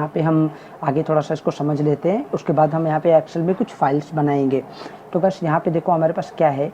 यहाँ पे हम आगे थोड़ा सा इसको समझ लेते हैं, उसके बाद हम यहाँ पे एक्सेल में कुछ फाइल्स बनाएंगे। तो बस यहाँ पे देखो हमारे पास क्या है,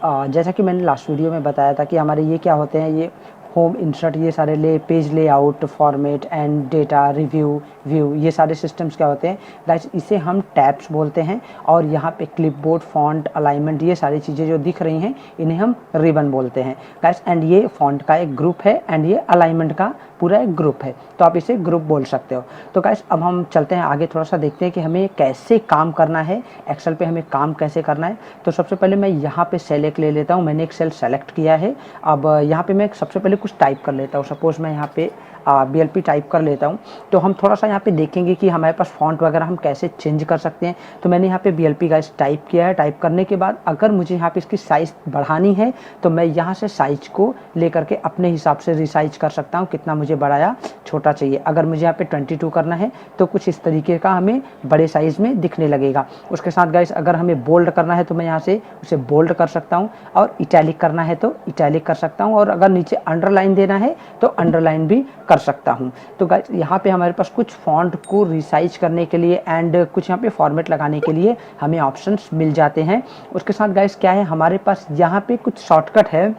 जैसा कि मैंने लास्ट वीडियो में बताया था कि हमारे ये क्या होते हैं, ये होम, इंसर्ट, ये सारे page layout, format and data, review, view, ये सारे सिस्टम्स क्या होते हैं गाइस, इसे हम टैब्स बोलते हैं। और यहाँ पे क्लिपबोर्ड, फॉन्ट, अलाइनमेंट, ये सारी चीज़ें जो दिख रही हैं इन्हें हम रिबन बोलते हैं गाइस। एंड ये फॉन्ट का एक ग्रुप है एंड ये अलाइनमेंट का पूरा एक ग्रुप है, तो आप इसे ग्रुप बोल सकते हो। तो गाइस अब हम चलते हैं आगे, थोड़ा सा देखते हैं कि हमें कैसे काम करना है, एक्सेल पे हमें काम कैसे करना है। तो सबसे पहले मैं यहाँ पे सेल एक ले लेता हूँ, मैंने एक सेल सेलेक्ट किया है। अब यहाँ पे मैं सबसे पहले कुछ टाइप कर लेता हूँ, सपोज मैं यहाँ पे BLP टाइप कर लेता हूँ। तो हम थोड़ा सा यहाँ पे देखेंगे कि हमारे पास फॉन्ट वगैरह हम कैसे चेंज कर सकते हैं। तो मैंने यहाँ पे BLP गाइस टाइप किया है। टाइप करने के बाद अगर मुझे यहाँ पे इसकी साइज़ बढ़ानी है तो मैं यहाँ से साइज़ को लेकर के अपने हिसाब से रिसाइज कर सकता हूँ, कितना मुझे बड़ा या छोटा चाहिए। अगर मुझे यहाँ पे 22 करना है तो कुछ इस तरीके का हमें बड़े साइज़ में दिखने लगेगा। उसके साथ गाइस अगर हमें बोल्ड करना है तो मैं यहाँ से उसे बोल्ड कर सकता हूँ, और इटैलिक करना है तो इटैलिक कर सकता हूँ, और अगर नीचे अंडरलाइन देना है तो अंडरलाइन भी कर सकता हूँ। तो गाइस यहाँ पे हमारे पास कुछ फॉन्ट को रिसाइज करने के लिए एंड कुछ यहाँ पे फॉर्मेट लगाने के लिए हमें ऑप्शंस मिल जाते हैं। उसके साथ गाइस क्या है, हमारे पास यहाँ पे कुछ शॉर्टकट है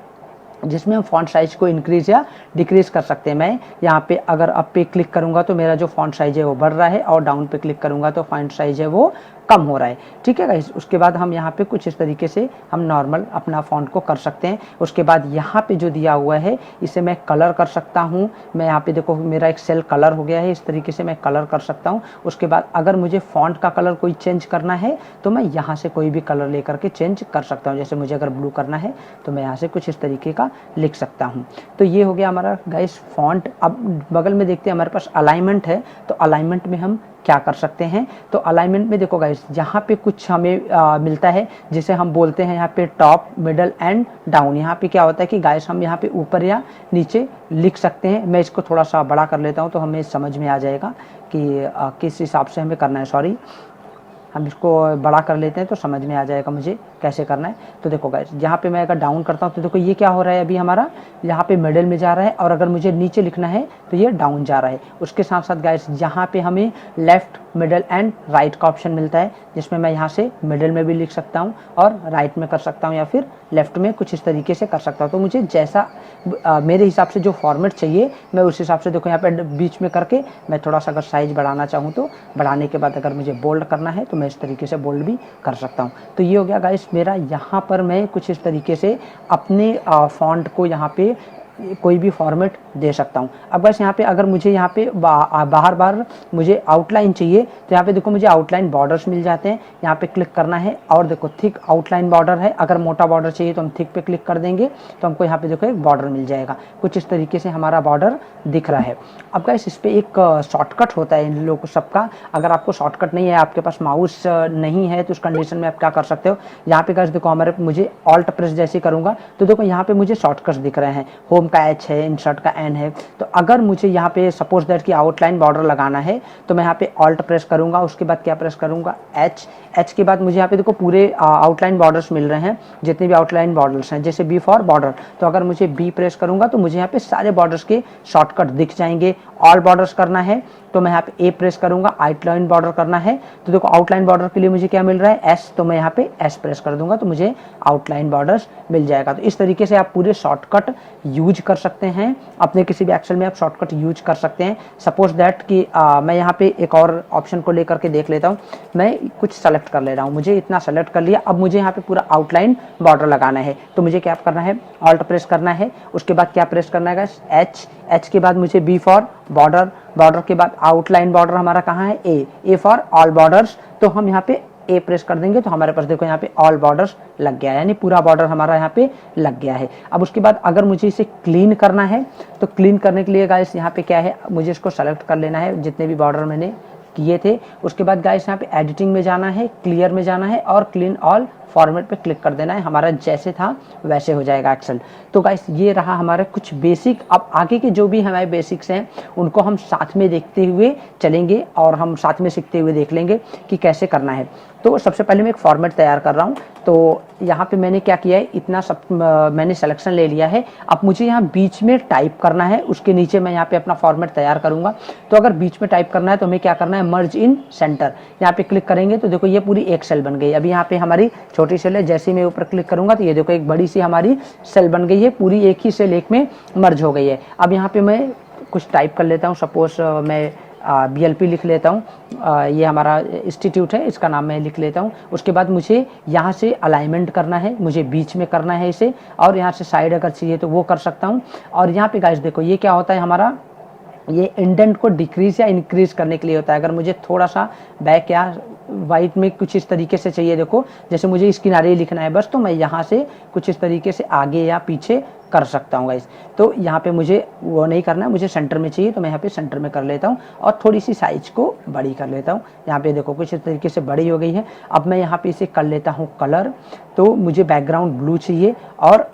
जिसमें हम फॉन्ट साइज़ को इंक्रीज़ या डिक्रीज़ कर सकते हैं। मैं यहाँ पे अगर अप पे क्लिक करूँगा तो मेरा जो फॉन्ट साइज़ है वो बढ़ रहा है, और डाउन पे क्लिक करूँगा तो फॉन्ट साइज़ है वो कम हो रहा है। ठीक है गाइस, उसके बाद हम यहाँ पे कुछ इस तरीके से हम नॉर्मल अपना फॉन्ट को कर सकते हैं। उसके बाद यहाँ पे जो दिया हुआ है इसे मैं कलर कर सकता हूँ। मैं यहाँ पे देखो मेरा एक सेल कलर हो गया है, इस तरीके से मैं कलर कर सकता हूँ। उसके बाद अगर मुझे फॉन्ट का कलर कोई चेंज करना है तो मैं यहाँ से कोई भी कलर लेकर के चेंज कर सकता हूँ। जैसे मुझे अगर ब्लू करना है तो मैं यहाँ से कुछ इस तरीके का लिख सकता हूँ। तो ये हो गया हमारा गाइस फॉन्ट। अब बगल में देखते हैं हमारे पास अलाइनमेंट है, तो अलाइनमेंट में हम क्या कर सकते हैं। तो अलाइनमेंट में देखो गाइस यहाँ पे कुछ हमें मिलता है जिसे हम बोलते हैं यहाँ पे टॉप, मिडल एंड डाउन। यहाँ पे क्या होता है कि गाइस हम यहाँ पे ऊपर या नीचे लिख सकते हैं। मैं इसको थोड़ा सा बड़ा कर लेता हूँ तो हमें समझ में आ जाएगा कि किस हिसाब से हमें करना है। सॉरी, हम इसको बड़ा कर लेते हैं तो समझ में आ जाएगा मुझे कैसे करना है। तो देखो गाइस यहाँ पे मैं अगर डाउन करता हूँ तो देखो ये क्या हो रहा है, अभी हमारा यहाँ पे मिडिल में जा रहा है, और अगर मुझे नीचे लिखना है तो ये डाउन जा रहा है। उसके साथ साथ गाइस यहाँ पे हमें लेफ्ट, मिडल एंड राइट का ऑप्शन मिलता है, जिसमें मैं यहाँ से मिडिल में भी लिख सकता हूँ और राइट में कर सकता हूँ या फिर लेफ्ट में, कुछ इस तरीके से कर सकता हूँ। तो मुझे जैसा मेरे हिसाब से जो फॉर्मेट चाहिए मैं उस हिसाब से देखो यहाँ पे बीच में करके मैं थोड़ा सा अगर साइज बढ़ाना चाहूँ तो बढ़ाने के बाद अगर मुझे बोल्ड करना है तो मैं इस तरीके से बोल्ड भी कर सकता हूँ। तो ये हो गया गाइस मेरा, यहाँ पर मैं कुछ इस तरीके से अपने फॉन्ट को यहाँ पे कोई भी फॉर्मेट दे सकता हूँ। अब बस यहाँ पे अगर मुझे यहाँ पे बाहर बाहर मुझे आउटलाइन चाहिए तो यहाँ पे देखो मुझे आउटलाइन बॉर्डर्स मिल जाते हैं। यहाँ पे क्लिक करना है और देखो थिक आउटलाइन बॉर्डर है। अगर मोटा बॉर्डर चाहिए तो हम थिक पे क्लिक कर देंगे तो हमको यहाँ पे देखो एक बॉर्डर मिल जाएगा। कुछ इस तरीके से हमारा बॉर्डर दिख रहा है। अब गाइस इस पर एक शॉर्टकट होता है इन लोगों सबका। अगर आपको शॉर्टकट नहीं है, आपके पास माउस नहीं है, तो उस कंडीशन में आप क्या कर सकते हो, यहाँ पे गाइस देखो हमारे मुझे ऑल्ट प्रेस जैसे करूँगा तो देखो यहाँ पे मुझे शॉर्टकट्स दिख रहे हैं। होम का H है, इंसर्ट का N है। तो अगर मुझे यहाँ पे सपोज दैट कि आउटलाइन बॉर्डर लगाना है तो मैं यहाँ पे ऑल्ट प्रेस करूँगा, उसके बाद क्या प्रेस करूँगा, H के बाद मुझे यहाँ पे देखो पूरे आउटलाइन बॉर्डर्स मिल रहे हैं, जितने भी आउटलाइन बॉर्डर्स हैं। जैसे B फॉर बॉर्डर, तो अगर मुझे B प्रेस करूँगा तो मुझे यहाँ पे सारे बॉर्डर्स के शॉर्टकट दिख जाएंगे। ऑल बॉर्डर्स करना है तो मैं यहाँ पे A प्रेस करूँगा। आउटलाइन बॉर्डर करना है तो देखो आउटलाइन बॉर्डर के लिए मुझे क्या मिल रहा है, S, तो मैं यहाँ पे S प्रेस कर दूंगा तो मुझे आउटलाइन बॉर्डर्स मिल जाएगा। तो इस तरीके से आप पूरे शॉर्टकट यूज कर सकते हैं, अपने किसी भी एक्सेल में आप शॉर्टकट यूज कर सकते हैं। सपोज दैट कि मैं यहाँ पे एक और ऑप्शन को लेकर के देख लेता हूँ। मैं कुछ सेलेक्ट कर ले रहा हूँ, मुझे इतना सेलेक्ट कर लिया। अब मुझे यहाँ पे पूरा आउटलाइन बॉर्डर लगाना है तो मुझे क्या करना है, ऑल्ट प्रेस करना है। उसके बाद क्या प्रेस करना है, H के बाद मुझे B फॉर बॉर्डर, बॉर्डर के बाद आउटलाइन बॉर्डर हमारा कहाँ है, A फॉर ऑल बॉर्डर्स। तो हम यहाँ पे A प्रेस कर देंगे तो हमारे पास देखो यहाँ पे ऑल बॉर्डर्स लग गया है, यानी पूरा बॉर्डर हमारा यहाँ पे लग गया है। अब उसके बाद अगर मुझे इसे क्लीन करना है तो क्लीन करने के लिए गाइस यहाँ पे क्या है, मुझे इसको सेलेक्ट कर लेना है जितने भी बॉर्डर मैंने किए थे। उसके बाद गाइस यहाँ पे एडिटिंग में जाना है, क्लियर में जाना है और क्लीन ऑल फॉर्मेट पे क्लिक कर देना है, हमारा जैसे था वैसे हो जाएगा एक्सेल। तो गाइस ये रहा हमारा कुछ बेसिक। अब आगे के जो भी हमारे बेसिक्स हैं उनको हम साथ में देखते हुए चलेंगे और हम साथ में सीखते हुए देख लेंगे कि कैसे करना है। तो सबसे पहले मैं एक फॉर्मेट तैयार कर रहा हूँ। तो यहाँ पे मैंने क्या किया है, इतना सब मैंने सिलेक्शन ले लिया है। अब मुझे यहाँ बीच में टाइप करना है, उसके नीचे मैं यहाँ पे अपना फॉर्मेट तैयार करूँगा। तो अगर बीच में टाइप करना है तो हमें क्या करना है, मर्ज इन सेंटर, यहाँ पे क्लिक करेंगे तो देखो ये पूरी एक सेल बन गई। अभी यहाँ पे हमारी छोटी सेल है, जैसे ही मैं ऊपर क्लिक करूँगा तो ये देखो एक बड़ी सी हमारी सेल बन गई है, पूरी एक ही सेल एक में मर्ज हो गई है। अब यहाँ पे मैं कुछ टाइप कर लेता हूँ, सपोज मैं BLP लिख लेता हूँ, ये हमारा इंस्टीट्यूट है, इसका नाम मैं लिख लेता हूँ। उसके बाद मुझे यहाँ से अलाइनमेंट करना है, मुझे बीच में करना है इसे, और यहाँ से साइड अगर चाहिए तो वो कर सकता हूँ। और यहाँ पे गाइस देखो ये क्या होता है, हमारा ये इंडेंट को डिक्रीज या इंक्रीज करने के लिए होता है। अगर मुझे थोड़ा सा बैक या वाइट में कुछ इस तरीके से चाहिए, देखो जैसे मुझे इस किनारे लिखना है बस, तो मैं यहाँ से कुछ इस तरीके से आगे या पीछे कर सकता हूँ गाइस। तो यहाँ पे मुझे वो नहीं करना है, मुझे सेंटर में चाहिए तो मैं यहाँ पे सेंटर में कर लेता हूँ और थोड़ी सी साइज को बड़ी कर लेता हूँ। यहाँ पे देखो कुछ इस तरीके से बड़ी हो गई है। अब मैं यहाँ पे इसे कर लेता हूँ कलर, तो मुझे बैकग्राउंड ब्लू चाहिए और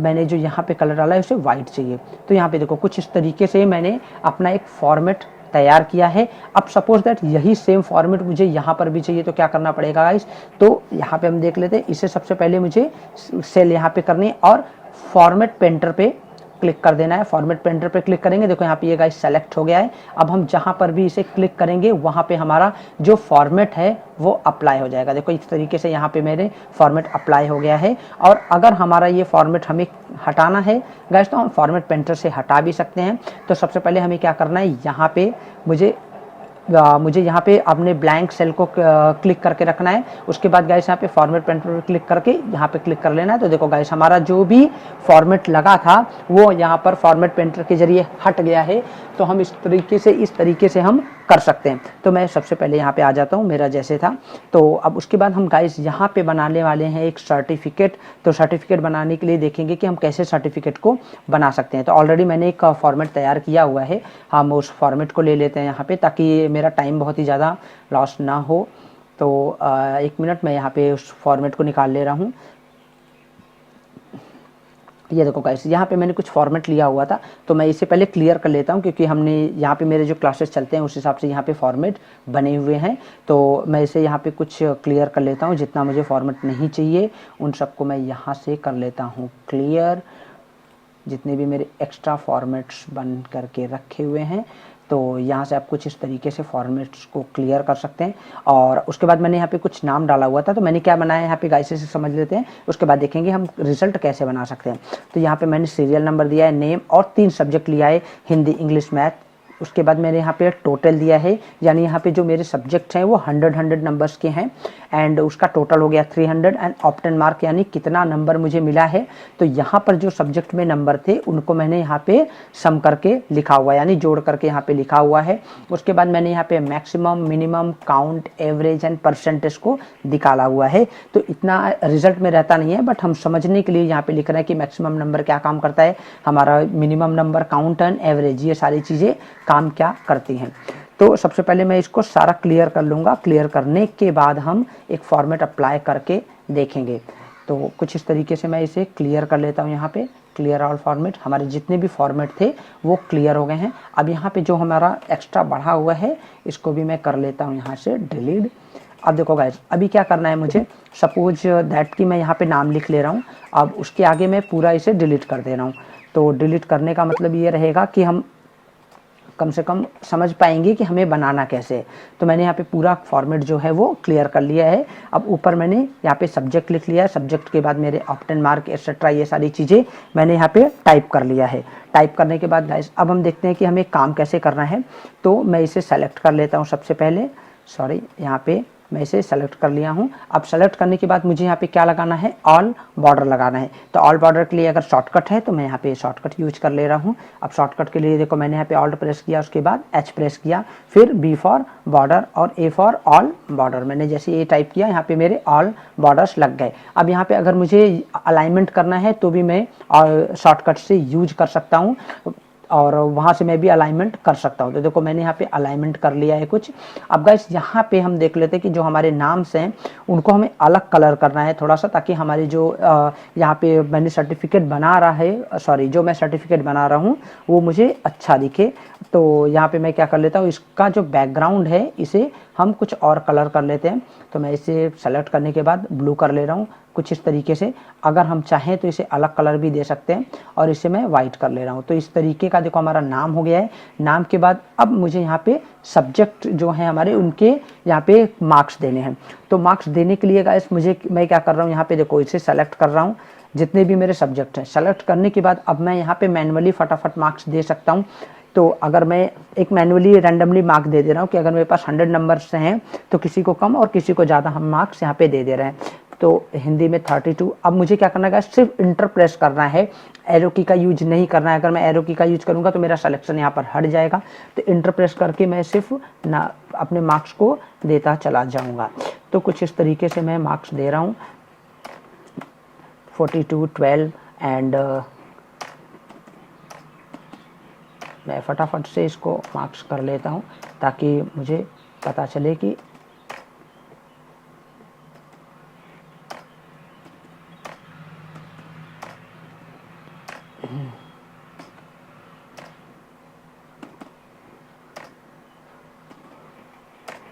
मैंने जो यहाँ पे कलर डाला है उसे वाइट चाहिए। तो यहाँ पे देखो कुछ इस तरीके से मैंने अपना एक फॉर्मेट तैयार किया है। अब सपोज दैट यही सेम फॉर्मेट मुझे यहाँ पर भी चाहिए तो क्या करना पड़ेगा गाइस, तो यहाँ पे हम देख लेते हैं। इसे सबसे पहले मुझे सेल यहाँ पे करनी है और फॉर्मेट पेंटर पे क्लिक कर देना है। फॉर्मेट पेंटर पे क्लिक करेंगे, देखो यहाँ पे ये गाइस सेलेक्ट हो गया है। अब हम जहाँ पर भी इसे क्लिक करेंगे वहाँ पे हमारा जो फॉर्मेट है वो अप्लाई हो जाएगा। देखो इस तरीके से यहाँ पे मेरे फॉर्मेट अप्लाई हो गया है। और अगर हमारा ये फॉर्मेट हमें हटाना है गाइस तो हम फॉर्मेट पेंटर से हटा भी सकते हैं। तो सबसे पहले हमें क्या करना है, यहाँ पे मुझे यहाँ पे अपने ब्लैंक सेल को क्लिक करके रखना है। उसके बाद गाइस यहाँ पे फॉर्मेट पेंटर पर क्लिक करके यहाँ पे क्लिक कर लेना है। तो देखो गाइस हमारा जो भी फॉर्मेट लगा था वो यहाँ पर फॉर्मेट पेंटर के जरिए हट गया है। तो हम इस तरीके से हम कर सकते हैं। तो मैं सबसे पहले यहाँ पे आ जाता हूँ, मेरा जैसे था। तो अब उसके बाद हम गाइस यहाँ पे बनाने वाले हैं एक सर्टिफिकेट। तो सर्टिफिकेट बनाने के लिए देखेंगे कि हम कैसे सर्टिफिकेट को बना सकते हैं। तो ऑलरेडी मैंने एक फॉर्मेट तैयार किया हुआ है, हम उस फॉर्मेट को ले लेते हैं यहाँ पे, ताकि मेरा टाइम बहुत ही ज़्यादा लॉस ना हो। तो 1 मिनट मैं यहाँ पे उस फॉर्मेट को निकाल ले रहा हूँ। ये देखो गाइस यहाँ पे मैंने कुछ फॉर्मेट लिया हुआ था, तो मैं इसे पहले क्लियर कर लेता हूँ, क्योंकि हमने यहाँ पे मेरे जो क्लासेस चलते हैं उस हिसाब से यहाँ पे फॉर्मेट बने हुए हैं। तो मैं इसे यहाँ पे कुछ क्लियर कर लेता हूँ, जितना मुझे फॉर्मेट नहीं चाहिए उन सबको मैं यहाँ से कर लेता हूँ क्लियर, जितने भी मेरे एक्स्ट्रा फॉर्मेट्स बन करके रखे हुए हैं। तो यहाँ से आप कुछ इस तरीके से फॉर्मेट्स को क्लियर कर सकते हैं। और उसके बाद मैंने यहाँ पे कुछ नाम डाला हुआ था, तो मैंने क्या बनाया यहाँ पे गाइस से समझ लेते हैं। उसके बाद देखेंगे हम रिजल्ट कैसे बना सकते हैं। तो यहाँ पे मैंने सीरियल नंबर दिया है, नेम और 3 सब्जेक्ट लिया है, हिंदी, इंग्लिश, मैथ। उसके बाद मैंने यहाँ पे टोटल दिया है, यानी यहाँ पे जो मेरे सब्जेक्ट हैं वो 100 नंबर्स के हैं एंड उसका टोटल हो गया 300 एंड ऑप्टेन मार्क यानी कितना नंबर मुझे मिला है। तो यहाँ पर जो सब्जेक्ट में नंबर थे उनको मैंने यहाँ पे सम करके लिखा हुआ है, यानी जोड़ करके यहाँ पे लिखा हुआ है। उसके बाद मैंने यहाँ पे maximum, minimum, count, average and percentage को निकाला हुआ है। तो इतना रिजल्ट में रहता नहीं है, बट हम समझने के लिए यहाँ पे लिख रहे हैं कि मैक्सिमम नंबर क्या काम करता है, हमारा minimum number, count and average, ये सारी चीज़ें काम क्या करती हैं। तो सबसे पहले मैं इसको सारा क्लियर कर लूँगा। क्लियर करने के बाद हम एक फॉर्मेट अप्लाई करके देखेंगे। तो कुछ इस तरीके से मैं इसे क्लियर कर लेता हूँ। यहाँ पे क्लियर ऑल फॉर्मेट, हमारे जितने भी फॉर्मेट थे वो क्लियर हो गए हैं। अब यहाँ पे जो हमारा एक्स्ट्रा बढ़ा हुआ है इसको भी मैं कर लेता हूँ यहाँ से डिलीट। अब देखो गाइस अभी क्या करना है मुझे, सपोज दैट कि मैं यहाँ पे नाम लिख ले रहा हूँ, अब उसके आगे मैं पूरा इसे डिलीट कर दे रहा हूँ। तो डिलीट करने का मतलब ये रहेगा कि हम कम से कम समझ पाएंगे कि हमें बनाना कैसे है। तो मैंने यहाँ पे पूरा फॉर्मेट जो है वो क्लियर कर लिया है। अब ऊपर मैंने यहाँ पे सब्जेक्ट लिख लिया है, सब्जेक्ट के बाद मेरे ऑप्टेन मार्क एक्सेट्रा ये सारी चीज़ें मैंने यहाँ पे टाइप कर लिया है। टाइप करने के बाद गाइस अब हम देखते हैं कि हमें काम कैसे करना है। तो मैं इसे सेलेक्ट कर लेता हूँ सबसे पहले, यहाँ पे मैं इसे सेलेक्ट कर लिया हूँ। अब सेलेक्ट करने के बाद मुझे यहाँ पे क्या लगाना है, ऑल बॉर्डर लगाना है। तो ऑल बॉर्डर के लिए अगर शॉर्टकट है तो मैं यहाँ पे शॉर्टकट यूज कर ले रहा हूँ। अब शॉर्टकट के लिए देखो मैंने यहाँ पे ऑल्ट प्रेस किया, उसके बाद एच प्रेस किया, फिर बी फॉर बॉर्डर और ए फॉर ऑल बॉर्डर। मैंने जैसे ए टाइप किया यहाँ पे मेरे ऑल बॉर्डर्स लग गए। अब यहाँ पे अगर मुझे अलाइनमेंट करना है तो भी मैं शॉर्टकट से यूज कर सकता हूँ। और वहाँ से मैं भी अलाइनमेंट कर सकता हूँ। तो देखो मैंने यहाँ पे अलाइनमेंट कर लिया है कुछ। अब गाइस यहाँ पे हम देख लेते हैं कि जो हमारे नाम्स हैं उनको हमें अलग कलर करना है थोड़ा सा, ताकि हमारी जो यहाँ पे मैंने सर्टिफिकेट बना रहा है, सॉरी जो मैं सर्टिफिकेट बना रहा हूँ वो मुझे अच्छा दिखे। तो यहाँ पे मैं क्या कर लेता हूँ, इसका जो बैकग्राउंड है इसे हम कुछ और कलर कर लेते हैं। तो मैं इसे सेलेक्ट करने के बाद ब्लू कर ले रहा हूँ कुछ इस तरीके से। अगर हम चाहें तो इसे अलग कलर भी दे सकते हैं, और इसे मैं वाइट कर ले रहा हूँ। तो इस तरीके का देखो हमारा नाम हो गया है। नाम के बाद अब मुझे यहाँ पे सब्जेक्ट जो हैं हमारे उनके यहाँ पे मार्क्स देने हैं। तो मार्क्स देने के लिए गाइस मैं क्या कर रहा हूँ, यहाँ पे देखो इसे सेलेक्ट कर रहा हूँ, जितने भी मेरे सब्जेक्ट हैं सेलेक्ट करने के बाद अब मैं यहाँ पे मैनुअली फटाफट मार्क्स दे सकता हूँ। तो अगर मैं एक मैनुअली रैंडमली मार्क दे रहा हूँ कि अगर मेरे पास 100 नंबर्स हैं तो किसी को कम और किसी को ज़्यादा हम मार्क्स यहाँ पे दे रहे हैं। तो हिंदी में 32। अब मुझे क्या करना है, सिर्फ इंटर प्रेस करना है, एरो की का यूज नहीं करना है। अगर मैं एरो की का यूज करूँगा तो मेरा सिलेक्शन यहाँ पर हट जाएगा। तो इंटर प्रेस करके मैं सिर्फ ना अपने मार्क्स को देता चला जाऊँगा। तो कुछ इस तरीके से मैं मार्क्स दे रहा हूँ 42, 12 एंड मैं फटाफट से इसको मार्क्स कर लेता हूँ ताकि मुझे पता चले कि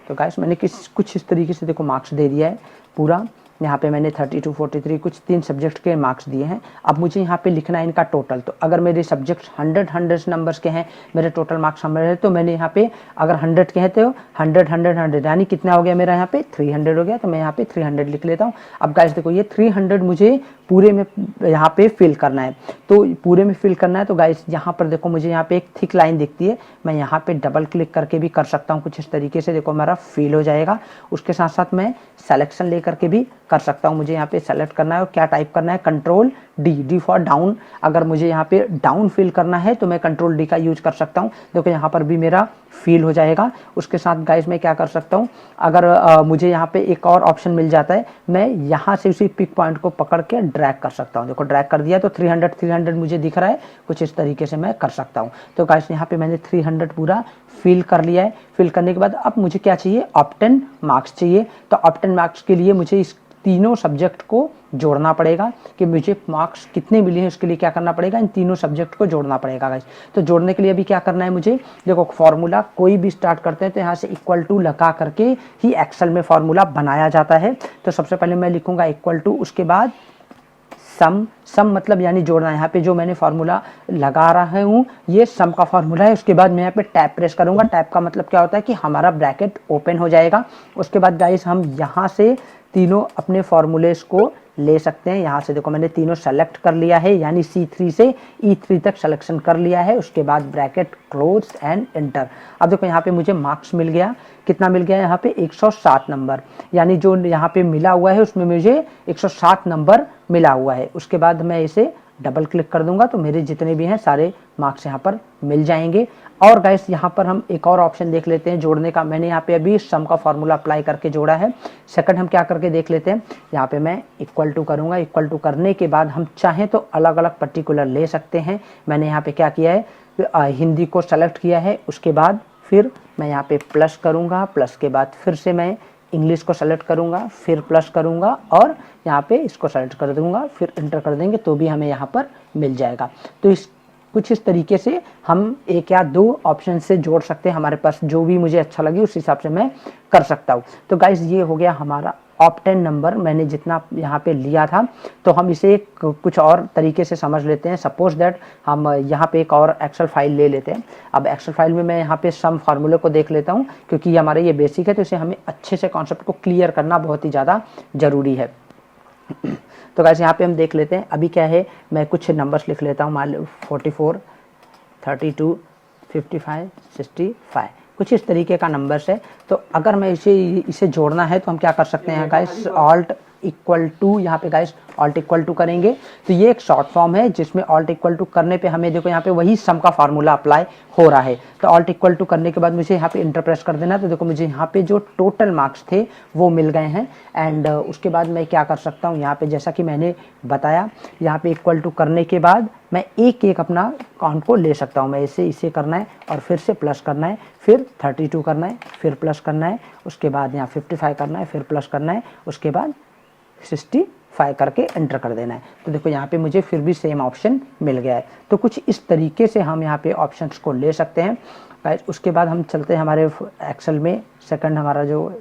तो गाइस मैंने कुछ इस तरीके से देखो मार्क्स दे दिया है पूरा। यहाँ पे मैंने 32, 43 कुछ 3 सब्जेक्ट के मार्क्स दिए हैं। अब मुझे यहाँ पे लिखना है इनका टोटल। तो अगर मेरे सब्जेक्ट 100 नंबर्स के हैं, मेरे टोटल मार्क्स 100 है, तो मैंने यहाँ पे अगर 100 के हैं तो 100 यानी कितना हो गया मेरा यहाँ पे 300 हो गया। तो मैं यहाँ पे 300 लिख लेता हूँ। अब गाइस देखो ये 300 मुझे पूरे में यहाँ पे फिल करना है। तो पूरे में फिल करना है तो गाइस यहाँ पर देखो मुझे यहाँ पे एक थिक लाइन दिखती है, मैं यहाँ पे डबल क्लिक करके भी कर सकता हूँ कुछ इस तरीके से। देखो हमारा फिल हो जाएगा। उसके साथ साथ मैं सिलेक्शन लेकर के भी कर सकता हूँ। मुझे यहाँ पे सेलेक्ट करना है और क्या टाइप करना है, कंट्रोल डी फॉर डाउन। अगर मुझे यहाँ पे डाउन फिल करना है तो मैं कंट्रोल डी का यूज कर सकता हूँ। देखो यहाँ पर भी मेरा फिल हो जाएगा। उसके साथ गाइस मैं क्या कर सकता हूँ, अगर मुझे यहाँ पे एक और ऑप्शन मिल जाता है, मैं यहाँ से उसी पिक पॉइंट को पकड़ के ड्रैग कर सकता हूँ। देखो ड्रैग कर दिया तो 300 मुझे दिख रहा है। कुछ इस तरीके से मैं कर सकता हूँ। तो गाइस यहाँ पे मैंने 300 पूरा फिल कर लिया है। फिल करने के बाद अब मुझे क्या चाहिए, ऑप्टेन मार्क्स चाहिए। तो ऑप्टेन मार्क्स के लिए मुझे इस तीनों सब्जेक्ट को जोड़ना पड़ेगा कि मुझे मार्क्स कितने मिले हैं। उसके लिए क्या करना पड़ेगा, इन तीनों सब्जेक्ट को जोड़ना पड़ेगा गाइस। तो जोड़ने के लिए अभी क्या करना है मुझे, देखो फॉर्मूला कोई भी स्टार्ट करते हैं तो यहाँ से इक्वल टू लगा करके ही एक्सेल में फॉर्मूला बनाया जाता है। तो सबसे पहले मैं लिखूंगा इक्वल टू, उसके बाद सम मतलब यानी जोड़ना। यहाँ पे जो मैंने फार्मूला लगा रहा हूँ ये सम का फार्मूला है। उसके बाद मैं यहाँ पे टैब प्रेस करूंगा। टैब का मतलब क्या होता है कि हमारा ब्रैकेट ओपन हो जाएगा। उसके बाद गाइस हम यहाँ से तीनों अपने फॉर्मूलेस को ले सकते हैं। यहाँ से देखो मैंने तीनों सेलेक्ट कर लिया है, यानी C3 से E3 तक सिलेक्शन कर लिया है। उसके बाद ब्रैकेट क्लोज एंड एंटर। अब देखो यहाँ पे मुझे मार्क्स मिल गया। कितना मिल गया यहाँ पे 107 नंबर, यानी जो यहाँ पे मिला हुआ है उसमें मुझे 107 नंबर मिला हुआ है। उसके बाद मैं इसे डबल क्लिक कर दूंगा तो मेरे जितने भी हैं सारे मार्क्स यहाँ पर मिल जाएंगे। और गाइस यहाँ पर हम एक और ऑप्शन देख लेते हैं जोड़ने का। मैंने यहाँ पे अभी सम का फॉर्मूला अप्लाई करके जोड़ा है। सेकंड हम क्या करके देख लेते हैं, यहाँ पे मैं इक्वल टू करूँगा। इक्वल टू करने के बाद हम चाहें तो अलग अलग पर्टिकुलर ले सकते हैं। मैंने यहाँ पे क्या किया है, हिंदी को सेलेक्ट किया है। उसके बाद फिर मैं यहाँ पे प्लस करूँगा, प्लस के बाद फिर से मैं इंग्लिश को सेलेक्ट करूँगा, फिर प्लस करूँगा और यहाँ पे इसको सेलेक्ट कर दूँगा, फिर इंटर कर देंगे तो भी हमें यहाँ पर मिल जाएगा। तो कुछ इस तरीके से हम एक या दो ऑप्शन से जोड़ सकते हैं। हमारे पास जो भी मुझे अच्छा लगे उस हिसाब से मैं कर सकता हूँ। तो गाइस ये हो गया हमारा ऑप्टेन नंबर, मैंने जितना यहाँ पे लिया था। तो हम इसे कुछ और तरीके से समझ लेते हैं। सपोज दैट हम यहाँ पे एक और एक्सेल फाइल ले लेते हैं। अब एक्सेल फाइल में मैं यहाँ पे सम फार्मूले को देख लेता हूँ, क्योंकि हमारे ये बेसिक है तो इसे हमें अच्छे से कॉन्सेप्ट को क्लियर करना बहुत ही ज़्यादा ज़रूरी है। तो गाइस यहाँ पे हम देख लेते हैं। अभी क्या है, मैं कुछ नंबर्स लिख लेता हूँ। मान लो 44, 32, 55, 65 कुछ इस तरीके का नंबर्स है। तो अगर मैं इसे जोड़ना है तो हम क्या कर सकते हैं गाइस, ऑल्ट इक्वल टू, यहाँ पे गाइस ऑल्ट इक्वल टू करेंगे तो ये एक शॉर्ट फॉर्म है जिसमें ऑल्ट इक्वल टू करने पे हमें देखो यहाँ पे वही सम का फार्मूला अप्लाई हो रहा है। तो ऑल्ट इक्वल टू करने के बाद मुझे यहाँ पे इंटर प्रेस कर देना। तो देखो मुझे यहाँ पे जो टोटल मार्क्स थे वो मिल गए हैं। एंड उसके बाद मैं क्या कर सकता हूँ, यहाँ पे जैसा कि मैंने बताया, यहाँ पे इक्वल टू करने के बाद मैं एक एक अपना काउंट को ले सकता हूँ। मैं इसे करना है और फिर से प्लस करना है, फिर 32 करना है, फिर प्लस करना है, उसके बाद यहाँ 55 करना है, फिर प्लस करना है, उसके बाद 65 करके एंटर कर देना है। तो देखो यहाँ पे मुझे फिर भी सेम ऑप्शन मिल गया है। तो कुछ इस तरीके से हम यहाँ पे ऑप्शंस को ले सकते हैं गाइस। उसके बाद हम चलते हैं हमारे एक्सेल में, सेकंड हमारा जो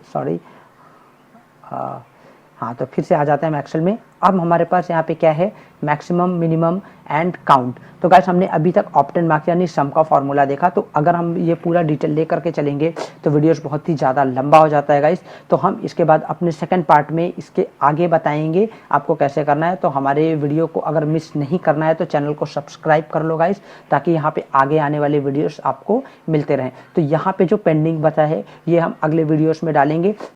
हाँ, तो फिर से आ जाते हैं हम एक्सेल में। अब हमारे पास यहाँ पे क्या है, मैक्सिमम, मिनिमम एंड काउंट। तो गाइस हमने अभी तक ऑप्टेन मार्क्स यानी सम का फॉर्मूला देखा। तो अगर हम ये पूरा डिटेल लेकर के चलेंगे तो वीडियोस बहुत ही ज़्यादा लंबा हो जाता है गाइस। तो हम इसके बाद अपने सेकंड पार्ट में इसके आगे बताएंगे आपको कैसे करना है। तो हमारे वीडियो को अगर मिस नहीं करना है तो चैनल को सब्सक्राइब कर लो गाइस, ताकि यहाँ पे आगे आने वाले वीडियोस आपको मिलते रहें। तो यहाँ पे जो पेंडिंग बचा है ये हम अगले वीडियोस में डालेंगे।